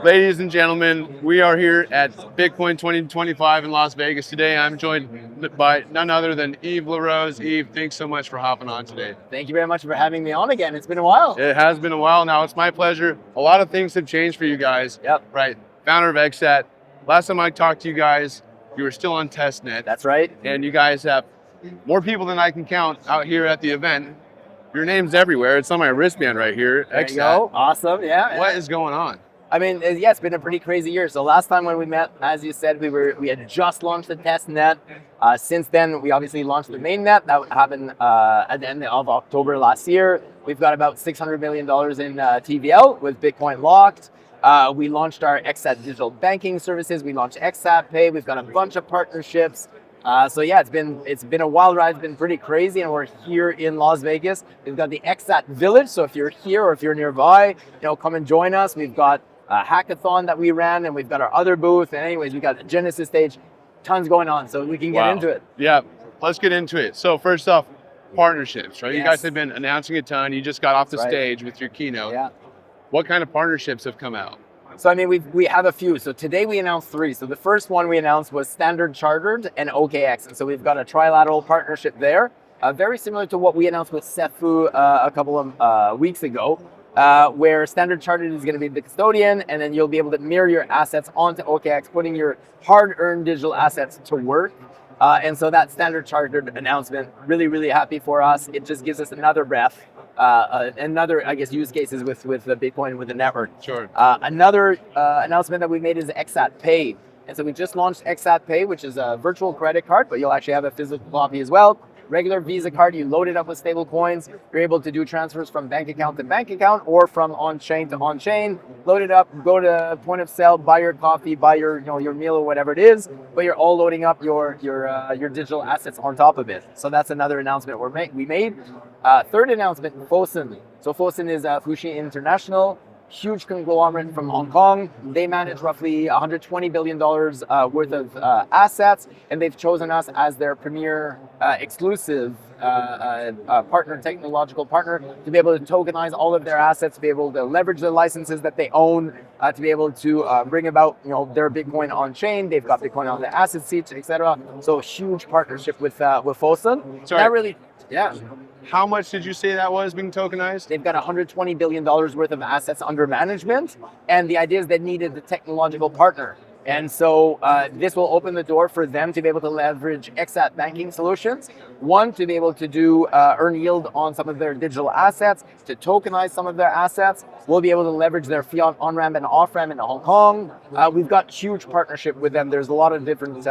Ladies and gentlemen, we are here at Bitcoin2025 in Las Vegas today. I'm joined by none other than Yves LaRose. Yves, thanks so much for hopping on today. Thank you very much for having me on again. It's been a while. It has been a while now. It's my pleasure. A lot of things have changed for you guys. Yep. Right. Founder of ExSat. Last time I talked to you guys, you were still on testnet. That's right. And you guys have more people than I can count out here at the event. Your name's everywhere. It's on my wristband right here. There you go. Awesome. Yeah. What is going on? I mean, yeah, it's been a pretty crazy year. So last time when we met, as you said, we had just launched the testnet. Since then, we obviously launched the mainnet. That happened at the end of October last year. We've got about $600 million in TVL with Bitcoin locked. We launched our ExSat digital banking services. We launched ExSat Pay. We've got a bunch of partnerships. So yeah, it's been a wild ride. It's been pretty crazy, and we're here in Las Vegas. We've got the ExSat Village. So if you're here or if you're nearby, come and join us. We've got a hackathon that we ran, and we've got our other booth. And anyways, we got the Genesis stage, tons going on. So we can get into it. Yeah, let's get into it. So first off, partnerships, right? Yes. You guys have been announcing a ton. You just got off the stage with your keynote. Yeah. What kind of partnerships have come out? So I mean, we have a few. So today we announced 3. So the first one we announced was Standard Chartered and OKX. And so we've got a trilateral partnership there, very similar to what we announced with Cefu a couple of weeks ago, where Standard Chartered is going to be the custodian, and then you'll be able to mirror your assets onto OKX, putting your hard-earned digital assets to work. And so that Standard Chartered announcement, really, really happy for us. It just gives us another breath. Another, I guess, use cases with the Bitcoin, with the network. Sure. Another announcement that we made is ExSat Pay. And so we just launched ExSat Pay, which is a virtual credit card, but you'll actually have a physical copy as well. Regular Visa card, you load it up with stable coins. You're able to do transfers from bank account to bank account or from on-chain to on-chain. Load it up, go to point of sale, buy your coffee, buy your your meal or whatever it is, but you're all loading up your digital assets on top of it. So that's another announcement we made. Third announcement, Fosun. So Fosun is Fuxi International, huge conglomerate from Hong Kong. They manage roughly $120 billion worth of assets, and they've chosen us as their premier exclusive partner, technological partner, to be able to tokenize all of their assets, to be able to leverage the licenses that they own, to be able to bring about their Bitcoin on chain. They've got Bitcoin on the asset seats, etc. So huge partnership with Fosun. Sorry. That really, yeah. How much did you say that was being tokenized? They've got $120 billion worth of assets under management, and the idea is they needed the technological partner. And so this will open the door for them to be able to leverage ExSat banking solutions. One, to be able to do earn yield on some of their digital assets, to tokenize some of their assets. We'll be able to leverage their fiat on-ramp and off-ramp in Hong Kong. We've got huge partnership with them. There's a lot of different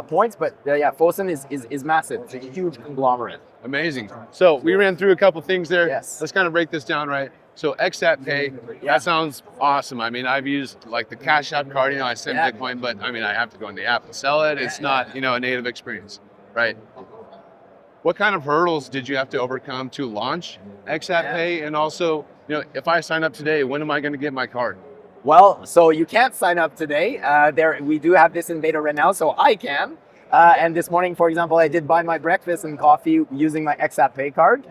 points, but yeah, Fosun is massive. It's a huge conglomerate. Amazing. So we ran through a couple things there. Yes. Let's kind of break this down, right? So ExSat Pay, that sounds awesome. I mean, I've used like the Cash App card, I send Bitcoin, but I mean, I have to go in the app and sell it. It's not, a native experience, right? What kind of hurdles did you have to overcome to launch ExSat Pay? And also, if I sign up today, when am I going to get my card? Well, so you can't sign up today. We do have this in beta right now, so I can. And this morning, for example, I did buy my breakfast and coffee using my ExSat Pay card.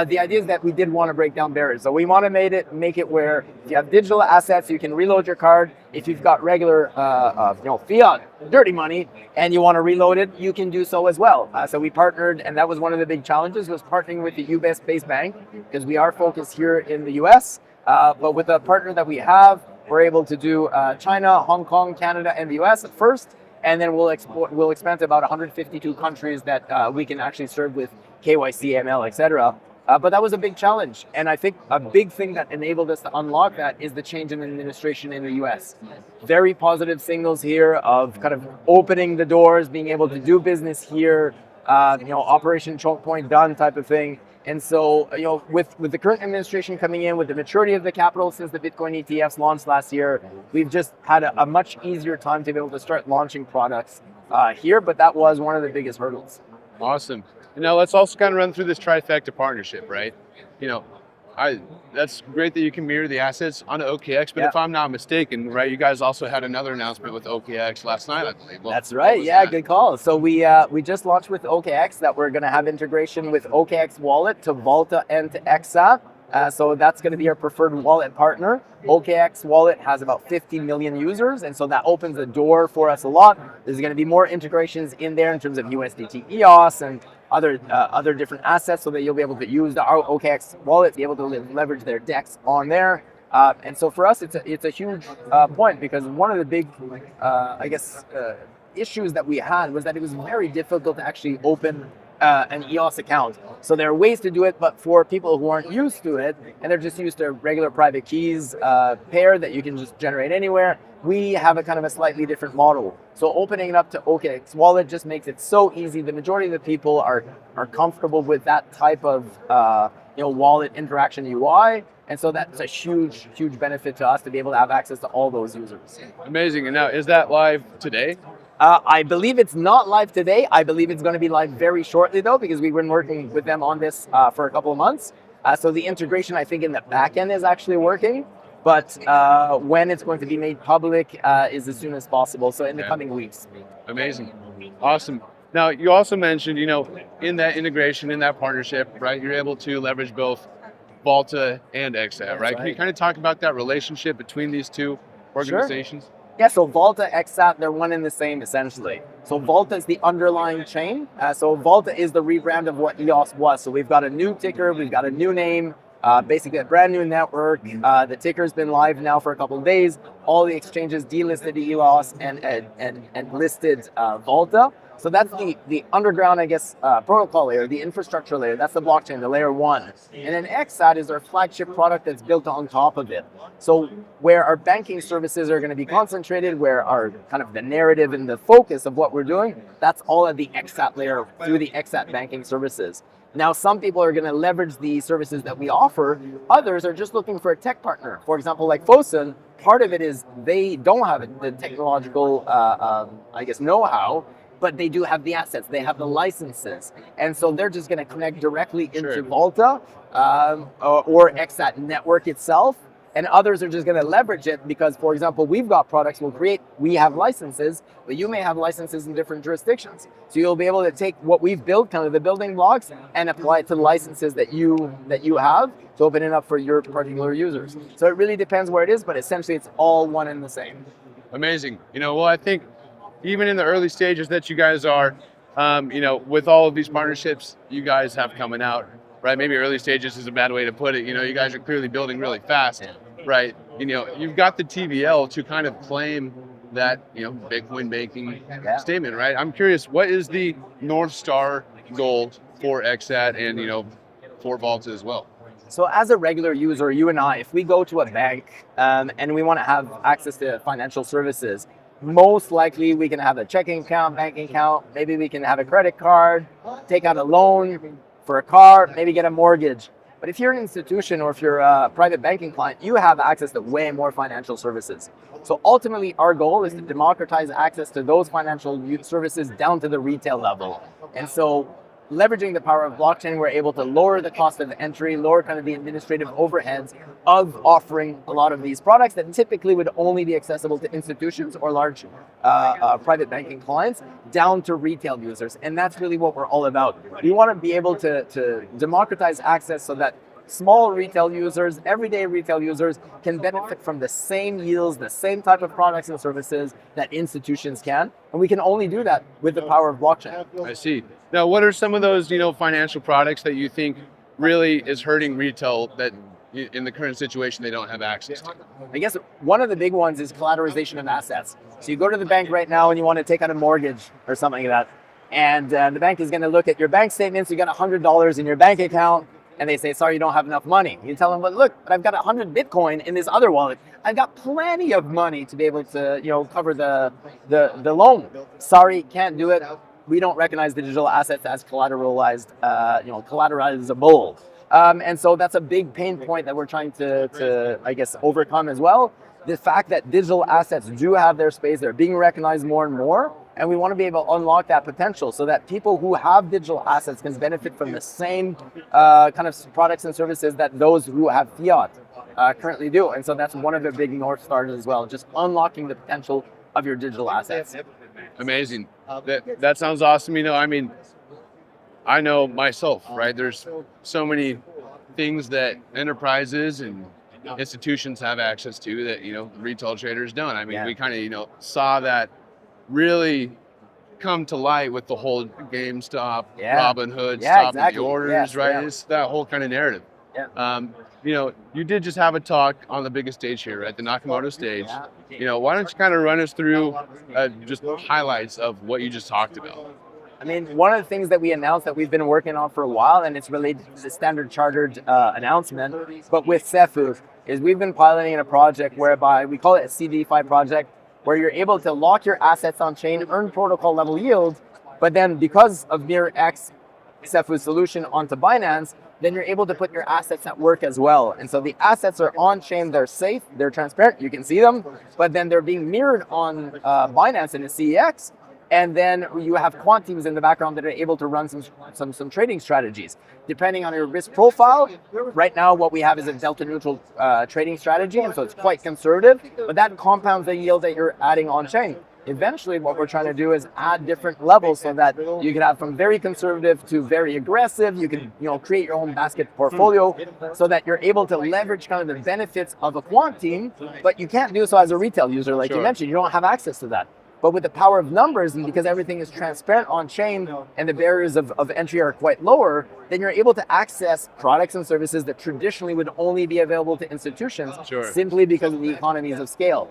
The idea is that we did want to break down barriers. So we want to make it where if you have digital assets, you can reload your card. If you've got regular, fiat, dirty money, and you want to reload it, you can do so as well. So we partnered, and that was one of the big challenges, was partnering with the US-based bank, because we are focused here in the US. But with the partner that we have, we're able to do China, Hong Kong, Canada, and the US at first. And then we'll expand to about 152 countries that we can actually serve with KYC, ML, etc. But that was a big challenge. And I think a big thing that enabled us to unlock that is the change in administration in the US. Very positive signals here of kind of opening the doors, being able to do business here, Operation Choke Point done type of thing. And so, with the current administration coming in, with the maturity of the capital since the Bitcoin ETFs launched last year, we've just had a much easier time to be able to start launching products here, but that was one of the biggest hurdles. Awesome. And now let's also kind of run through this trifecta partnership, right? That's great that you can mirror the assets onto OKX, but if I'm not mistaken, right, you guys also had another announcement with OKX last night, I believe. That's right. Yeah, good call. So we just launched with OKX that we're going to have integration with OKX wallet to Vulta and to Exat. So that's going to be our preferred wallet partner. OKX wallet has about 50 million users, and so that opens the door for us a lot. There's going to be more integrations in there in terms of USDT EOS and other different assets, so that you'll be able to use the OKX wallet, be able to leverage their DEX on there. And so for us, it's a huge point, because one of the big, issues that we had was that it was very difficult to actually open an EOS account. So there are ways to do it, but for people who aren't used to it, and they're just used to regular private keys pair that you can just generate anywhere, we have a kind of a slightly different model. So opening it up to OKX wallet just makes it so easy. The majority of the people are comfortable with that type of wallet interaction UI. And so that's a huge benefit to us to be able to have access to all those users. Amazing. And now, is that live today? I believe it's not live today. I believe it's going to be live very shortly, though, because we've been working with them on this for a couple of months. So the integration, I think, in the back end is actually working. But when it's going to be made public is as soon as possible. So in the coming weeks. Amazing. Awesome. Now, you also mentioned, in that integration, in that partnership, right, you're able to leverage both Vaulta and ExSat, right? Can you kind of talk about that relationship between these two organizations? Sure. Yeah, so Vaulta, ExSat, they're one and the same, essentially. So Vaulta is the underlying chain. So Vaulta is the rebrand of what EOS was. So we've got a new ticker, we've got a new name, basically a brand new network. The ticker's been live now for a couple of days. All the exchanges delisted EOS and listed Vaulta. So that's the underground, protocol layer, the infrastructure layer. That's the blockchain, the layer one. And then ExSat is our flagship product that's built on top of it. So where our banking services are going to be concentrated, where our kind of the narrative and the focus of what we're doing, that's all at the ExSat layer through the ExSat banking services. Now, some people are going to leverage the services that we offer. Others are just looking for a tech partner. For example, like Fosun, part of it is they don't have the technological, know-how, but they do have the assets, they have the licenses. And so they're just going to connect directly into Vaulta or ExSat network itself. And others are just going to leverage it because, for example, we've got products we have licenses, but you may have licenses in different jurisdictions. So you'll be able to take what we've built, kind of the building blocks, and apply it to the licenses that you have to open it up for your particular users. So it really depends where it is, but essentially it's all one and the same. Amazing. I think even in the early stages that you guys are, with all of these partnerships you guys have coming out, right? Maybe early stages is a bad way to put it. You guys are clearly building really fast, right? You've got the TVL to kind of claim that, Bitcoin banking statement, right? I'm curious, what is the North Star goal for ExSat and, for Vaulta as well? So as a regular user, you and I, if we go to a bank and we want to have access to financial services, most likely we can have a checking account, banking account, maybe we can have a credit card, take out a loan for a car, maybe get a mortgage. But if you're an institution or if you're a private banking client, you have access to way more financial services. So ultimately, our goal is to democratize access to those financial services down to the retail level. And so leveraging the power of blockchain, we're able to lower the cost of entry, lower kind of the administrative overheads of offering a lot of these products that typically would only be accessible to institutions or large private banking clients down to retail users. And that's really what we're all about. We want to be able to democratize access so that small retail users, everyday retail users can benefit from the same yields, the same type of products and services that institutions can. And we can only do that with the power of blockchain. I see. Now, what are some of those, financial products that you think really is hurting retail that in the current situation they don't have access to? I guess one of the big ones is collateralization of assets. So you go to the bank right now and you want to take out a mortgage or something like that. And the bank is going to look at your bank statements. You got $100 in your bank account. And they say, sorry, you don't have enough money. You tell them, but look, I've got 100 Bitcoin in this other wallet. I've got plenty of money to be able to, cover the loan. Sorry, can't do it. We don't recognize digital assets as collateralized, collateralizable. And so that's a big pain point that we're trying to overcome as well. The fact that digital assets do have their space, they're being recognized more and more. And we want to be able to unlock that potential so that people who have digital assets can benefit from the same kind of products and services that those who have fiat currently do. And so that's one of the big North Stars as well, just unlocking the potential of your digital assets. Amazing. That sounds awesome. I know myself, right? There's so many things that enterprises and institutions have access to that, retail traders don't. I mean, we kind of, saw that really come to light with the whole GameStop, Robinhood, stopping the orders, right? It's that whole kind of narrative. You did just have a talk on the biggest stage here, right? The Nakamoto stage. Why don't you kind of run us through just highlights of what you just talked about? I mean, one of the things that we announced that we've been working on for a while, and it's related to the Standard Chartered announcement, but with Cefu, is we've been piloting a project whereby we call it a CDFI project, where you're able to lock your assets on chain, earn protocol level yield, but then because of MirrorX Cefu's solution onto Binance, then you're able to put your assets at work as well. And so the assets are on chain, they're safe, they're transparent, you can see them, but then they're being mirrored on Binance in a CEX. And then you have quant teams in the background that are able to run some trading strategies. Depending on your risk profile, right now what we have is a delta neutral trading strategy, and so it's quite conservative, but that compounds the yield that you're adding on chain. Eventually what we're trying to do is add different levels so that you can have from very conservative to very aggressive. You can create your own basket portfolio so that you're able to leverage kind of the benefits of a quant team, but you can't do so as a retail user like you mentioned. You don't have access to that. But with the power of numbers, and because everything is transparent on chain and the barriers of entry are quite lower, then you're able to access products and services that traditionally would only be available to institutions simply because of the economies of scale.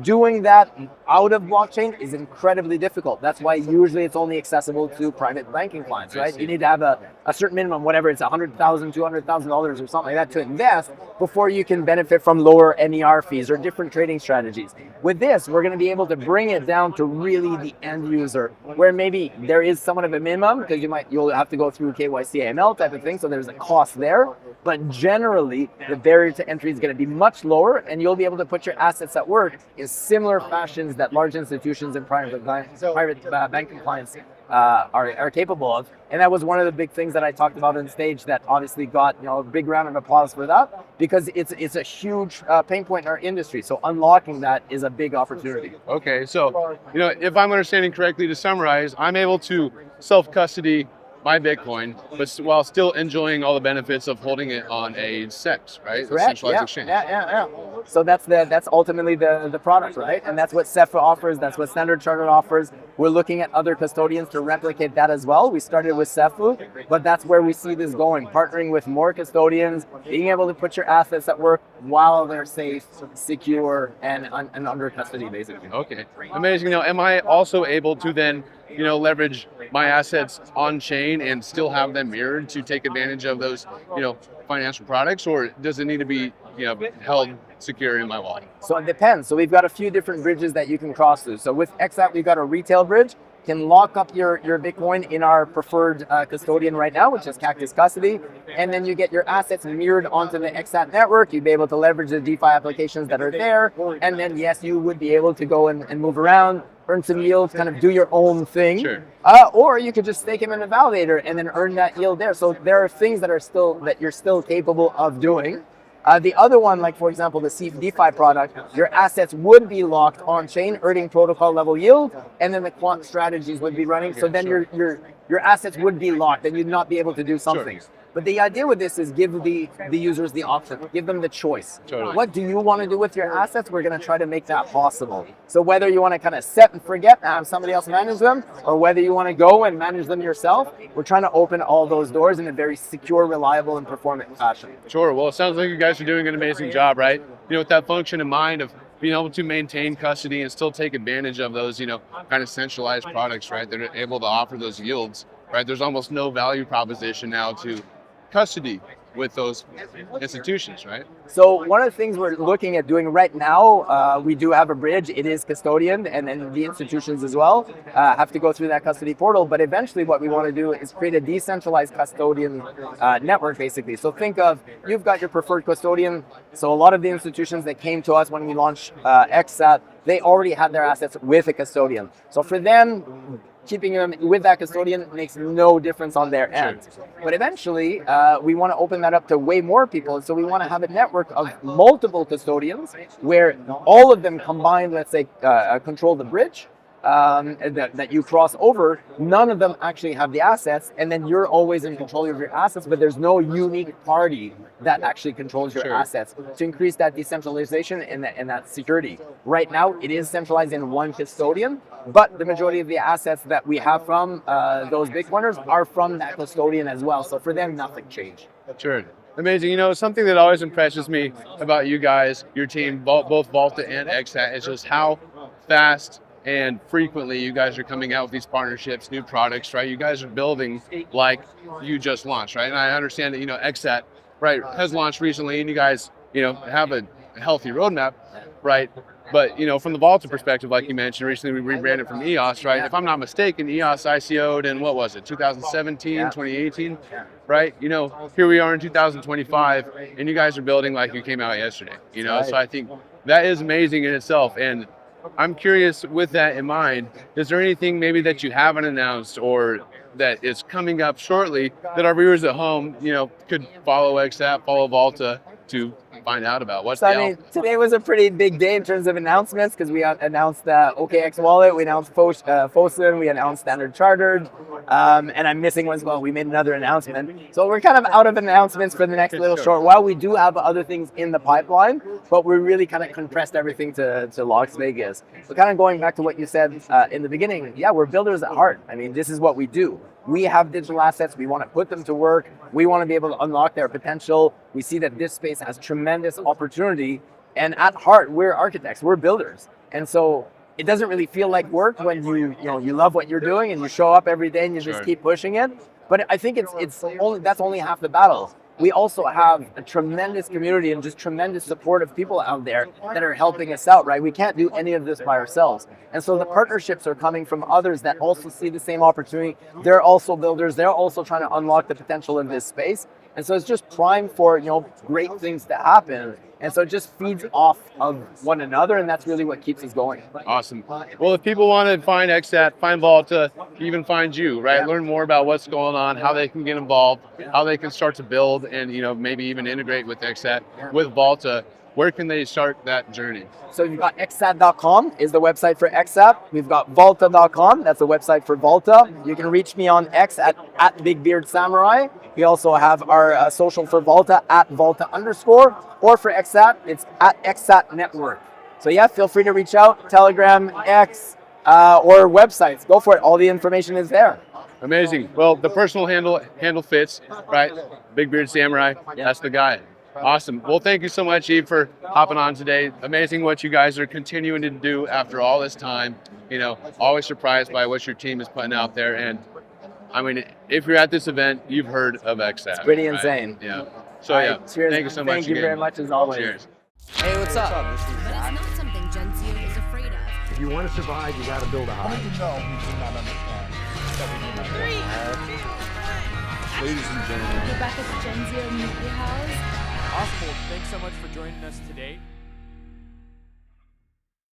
Doing that out of blockchain is incredibly difficult. That's why usually it's only accessible to private banking clients, right? You need to have a certain minimum, whatever it's $100,000, $200,000 or something like that to invest before you can benefit from lower NER fees or different trading strategies. With this, we're going to be able to bring it down to really the end user, where maybe there is somewhat of a minimum because you'll have to go through KYC AML type of thing, so there's a cost there. But generally, the barrier to entry is going to be much lower, and you'll be able to put your assets at work in similar fashions that large institutions and private banking clients are capable of. And that was one of the big things that I talked about on stage that obviously got a big round of applause for that, because it's a huge pain point in our industry. So unlocking that is a big opportunity. Okay, so if I'm understanding correctly, to summarize, I'm able to self-custody my Bitcoin, but while still enjoying all the benefits of holding it on a CEX, right? Correct. Centralized exchange. Yeah. So that's ultimately the product, right? And that's what Cefu offers. That's what Standard Chartered offers. We're looking at other custodians to replicate that as well. We started with Cefu, but that's where we see this going. Partnering with more custodians, being able to put your assets at work while they're safe, secure, and under custody, basically. Okay, amazing. Now, am I also able to then leverage my assets on chain and still have them mirrored to take advantage of those, financial products, or does it need to be, held secure in my wallet? So it depends. So we've got a few different bridges that you can cross through. So with ExSat, we've got a retail bridge. Can lock up your Bitcoin in our preferred custodian right now, which is Cactus Custody, and then you get your assets mirrored onto the ExSat network. You'd be able to leverage the DeFi applications that are there, and then yes, you would be able to go and move around, earn some yield, kind of do your own thing. Sure. Or you could just stake them in a validator and then earn that yield there. So there are things that you're still capable of doing. The other one, like for example, the DeFi product, your assets would be locked on chain, earning protocol level yield, and then the quant strategies would be running. So then your assets would be locked, and you'd not be able to do something. Sure. But the idea with this is give the users the option, give them the choice. Totally. What do you want to do with your assets? We're going to try to make that possible. So whether you want to kind of set and forget and have somebody else manage them, or whether you want to go and manage them yourself, we're trying to open all those doors in a very secure, reliable, and performant fashion. Sure. Well, it sounds like you guys are doing an amazing job, right? With that function in mind of being able to maintain custody and still take advantage of those, kind of centralized products, right? That are able to offer those yields, right? There's almost no value proposition now to custody with those institutions, right? So one of the things we're looking at doing right now, we do have a bridge. It is custodian, and then the institutions as well have to go through that custody portal. But eventually what we want to do is create a decentralized custodian network, basically. So think of, you've got your preferred custodian. So a lot of the institutions that came to us when we launched ExSat, they already had their assets with a custodian. So for them, keeping them with that custodian makes no difference on their end. Sure. But eventually, we want to open that up to way more people. So we want to have a network of multiple custodians where all of them combined, let's say, control the bridge. that you cross over, none of them actually have the assets, and then you're always in control of your assets, but there's no unique party that actually controls your assets to increase that decentralization and that security. Right now, it is centralized in one custodian, but the majority of the assets that we have from those Bitcoiners are from that custodian as well. So for them, nothing changed. Sure. Amazing. You know, something that always impresses me about you guys, your team, both Vulta and ExSat, is just how fast and frequently you guys are coming out with these partnerships, new products, right? You guys are building like you just launched, right? And I understand that, you know, ExSat, right, has launched recently and you guys, you know, have a healthy roadmap, right? But, you know, from the Vaulta perspective, like you mentioned, recently we rebranded from EOS, right? If I'm not mistaken, EOS ICO'd in, what was it, 2017, 2018, right? You know, here we are in 2025, and you guys are building like you came out yesterday, you know? So I think that is amazing in itself. And I'm curious, with that in mind, is there anything maybe that you haven't announced or that is coming up shortly that our viewers at home, you know, could follow ExSat, follow Vaulta to find out about? What's today was a pretty big day in terms of announcements because we announced OKX Wallet, we announced Fosun, we announced Standard Chartered, and I'm missing one as well. We made another announcement. So we're kind of out of announcements for the next little short while. We do have other things in the pipeline, but we really kind of compressed everything to Las Vegas. So kind of going back to what you said in the beginning, yeah, we're builders at heart. I mean, this is what we do. We have digital assets. We want to put them to work. We want to be able to unlock their potential. We see that this space has tremendous opportunity. And at heart, we're architects. We're builders. And so it doesn't really feel like work when you love what you're doing and you show up every day and you just keep pushing it. But I think that's only half the battle. We also have a tremendous community and just tremendous support of people out there that are helping us out, right? We can't do any of this by ourselves. And so the partnerships are coming from others that also see the same opportunity. They're also builders. They're also trying to unlock the potential in this space. And so it's just prime for, you know, great things to happen. And so it just feeds off of one another, and that's really what keeps us going. Awesome. Well, if people want to find ExSat, find Vaulta, even find you, right? Learn more about what's going on, how they can get involved, how they can start to build, and, you know, maybe even integrate with ExSat, with Vaulta. Where can they start that journey? So you've got exsat.com is the website for ExSat. We've got Vaulta.com. That's the website for Vaulta. You can reach me on X at BigBeardSamurai. We also have our social for Vaulta at Vaulta_. Or for ExSat, it's at ExSat Network. So yeah, feel free to reach out. Telegram, X, or websites. Go for it. All the information is there. Amazing. Well, the personal handle fits, right? Big Beard Samurai. That's the guy. Awesome. Well, thank you so much, Yves, for hopping on today. Amazing what you guys are continuing to do after all this time. You know, always surprised by what your team is putting out there. And I mean, if you're at this event, you've heard of ExSat. It's pretty insane. Yeah. So yeah, cheers. Thank you so much. Thank you very much as always. Cheers. Hey, what's up? But it's not something Genzio is afraid of. If you want to survive, you got to build a hive. You know we do not understand that we do not want to. Ladies and gentlemen. We're back at the Genzio Media House. Awesome. Thanks so much for joining us today.